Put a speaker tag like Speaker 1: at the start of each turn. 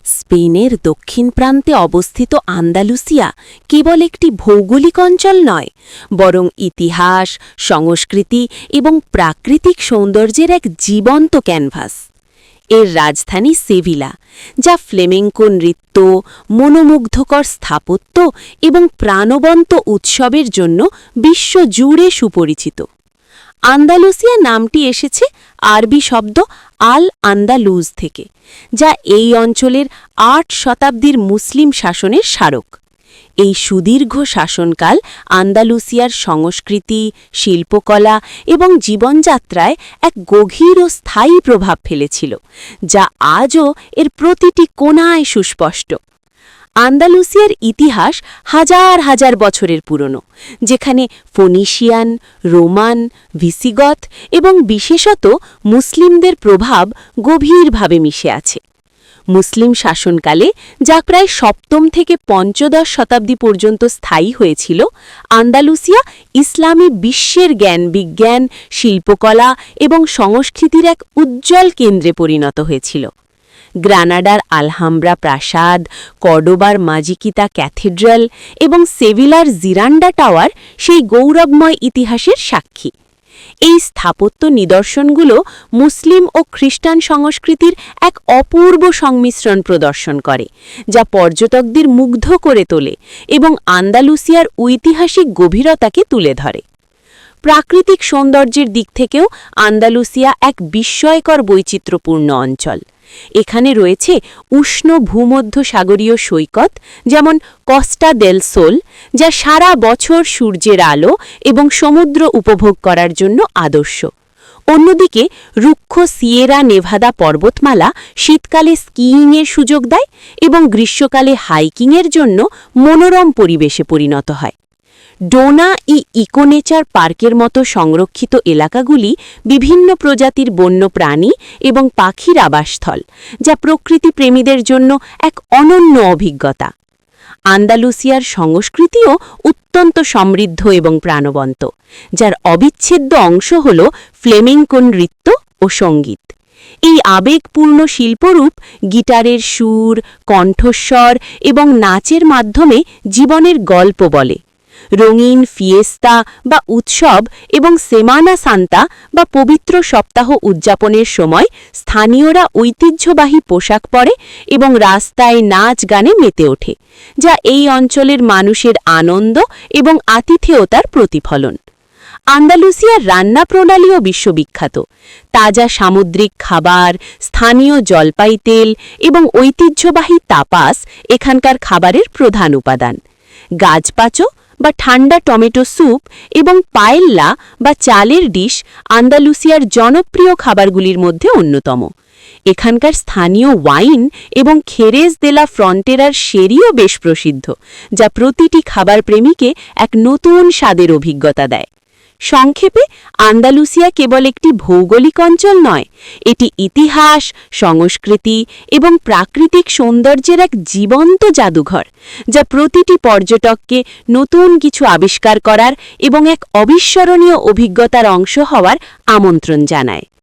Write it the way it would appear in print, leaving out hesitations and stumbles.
Speaker 1: স্পেনের দক্ষিণ প্রান্তে অবস্থিত আন্দালুসিয়া কেবল একটি ভৌগোলিক অঞ্চল নয়, বরং ইতিহাস, সংস্কৃতি এবং প্রাকৃতিক সৌন্দর্যের এক জীবন্ত ক্যানভাস। এর রাজধানী সেভিলা, যা ফ্লেমেঙ্কো নৃত্য, মনোমুগ্ধকর স্থাপত্য এবং প্রাণবন্ত উৎসবের জন্য বিশ্বজুড়ে সুপরিচিত। আন্দালুসিয়া নামটি এসেছে আরবি শব্দ আল আন্দালুজ থেকে, যা এই অঞ্চলের ৮ শতাব্দীর মুসলিম শাসনের স্মারক। এই সুদীর্ঘ শাসনকাল আন্দালুসিয়ার সংস্কৃতি, শিল্পকলা এবং জীবনযাত্রায় এক গভীর ও স্থায়ী প্রভাব ফেলেছিল, যা আজও এর প্রতিটি কোণায় সুস্পষ্ট। আন্দালুসিয়ার ইতিহাস হাজার হাজার বছরের পুরনো, যেখানে ফোনিশিয়ান, রোমান, ভিসিগথ এবং বিশেষত মুসলিমদের প্রভাব গভীরভাবে মিশে আছে। মুসলিম শাসনকালে, যা প্রায় সপ্তম থেকে পঞ্চদশ শতাব্দী পর্যন্ত স্থায়ী হয়েছিল, আন্দালুসিয়া ইসলামী বিশ্বের জ্ঞান, বিজ্ঞান, শিল্পকলা এবং সংস্কৃতির এক উজ্জ্বল কেন্দ্রে পরিণত হয়েছিল। গ্রানাডার আলহামব্রা প্রাসাদ, কর্ডোবার মাজিকিতা ক্যাথেড্রাল এবং সেভিলার জিরান্ডা টাওয়ার সেই গৌরবময় ইতিহাসের সাক্ষী। এই স্থাপত্য নিদর্শনগুলো মুসলিম ও খ্রিস্টান সংস্কৃতির এক অপূর্ব সংমিশ্রণ প্রদর্শন করে, যা পর্যটকদের মুগ্ধ করে তোলে এবং আন্দালুসিয়ার ঐতিহাসিক গভীরতাকে তুলে ধরে। প্রাকৃতিক সৌন্দর্যের দিক থেকেও আন্দালুসিয়া এক বিস্ময়কর বৈচিত্র্যপূর্ণ অঞ্চল। এখানে রয়েছে উষ্ণ ভূমধ্যসাগরীয় সৈকত, যেমন কস্টা দেল সোল, যা সারা বছর সূর্যের আলো এবং সমুদ্র উপভোগ করার জন্য আদর্শ। অন্যদিকে রুক্ষ সিয়েরা নেভাদা পর্বতমালা শীতকালে স্কিইংয়ের সুযোগ দেয় এবং গ্রীষ্মকালে হাইকিংয়ের জন্য মনোরম পরিবেশে পরিণত হয়। ডোনা ইকোনেচার পার্কের মতো সংরক্ষিত এলাকাগুলি বিভিন্ন প্রজাতির বন্য প্রাণী এবং পাখির আবাসস্থল, যা প্রকৃতিপ্রেমীদের জন্য এক অনন্য অভিজ্ঞতা। আন্দালুসিয়ার সংস্কৃতিও অত্যন্ত সমৃদ্ধ এবং প্রাণবন্ত, যার অবিচ্ছেদ্য অংশ হল ফ্লেমেঙ্কো নৃত্য ও সঙ্গীত। এই আবেগপূর্ণ শিল্পরূপ গিটারের সুর, কণ্ঠস্বর এবং নাচের মাধ্যমে জীবনের গল্প বলে। রঙিন ফিয়েস্তা বা উৎসব এবং সেমানা সান্তা বা পবিত্র সপ্তাহ উদযাপনের সময় স্থানীয়রা ঐতিহ্যবাহী পোশাক পরে এবং রাস্তায় নাচ গানে মেতে ওঠে, যা এই অঞ্চলের মানুষের আনন্দ এবং আতিথেয়তার প্রতিফলন। আন্দালুসিয়ার রান্না প্রণালীও বিশ্ববিখ্যাত। তাজা সামুদ্রিক খাবার, স্থানীয় জলপাই তেল এবং ঐতিহ্যবাহী তাপাস এখানকার খাবারের প্রধান উপাদান। গাজপাচো বা ঠান্ডা টমেটো স্যুপ এবং পায়েল্লা বা চালের ডিশ আন্দালুসিয়ার জনপ্রিয় খাবারগুলির মধ্যে অন্যতম। এখানকার স্থানীয় ওয়াইন এবং খেরেজ দে লা ফ্রন্টেরার শেরিও বেশ প্রসিদ্ধ, যা প্রতিটি খাবার প্রেমীকে এক নতুন স্বাদের অভিজ্ঞতা দেয়। সংক্ষেপে, আন্দালুসিয়া কেবল একটি ভৌগোলিক অঞ্চল নয়, এটি ইতিহাস, সংস্কৃতি এবং প্রাকৃতিক সৌন্দর্যের এক জীবন্ত জাদুঘর, যা প্রতিটি পর্যটককে নতুন কিছু আবিষ্কার করার এবং এক অবিস্মরণীয় অভিজ্ঞতার অংশ হওয়ার আমন্ত্রণ জানায়।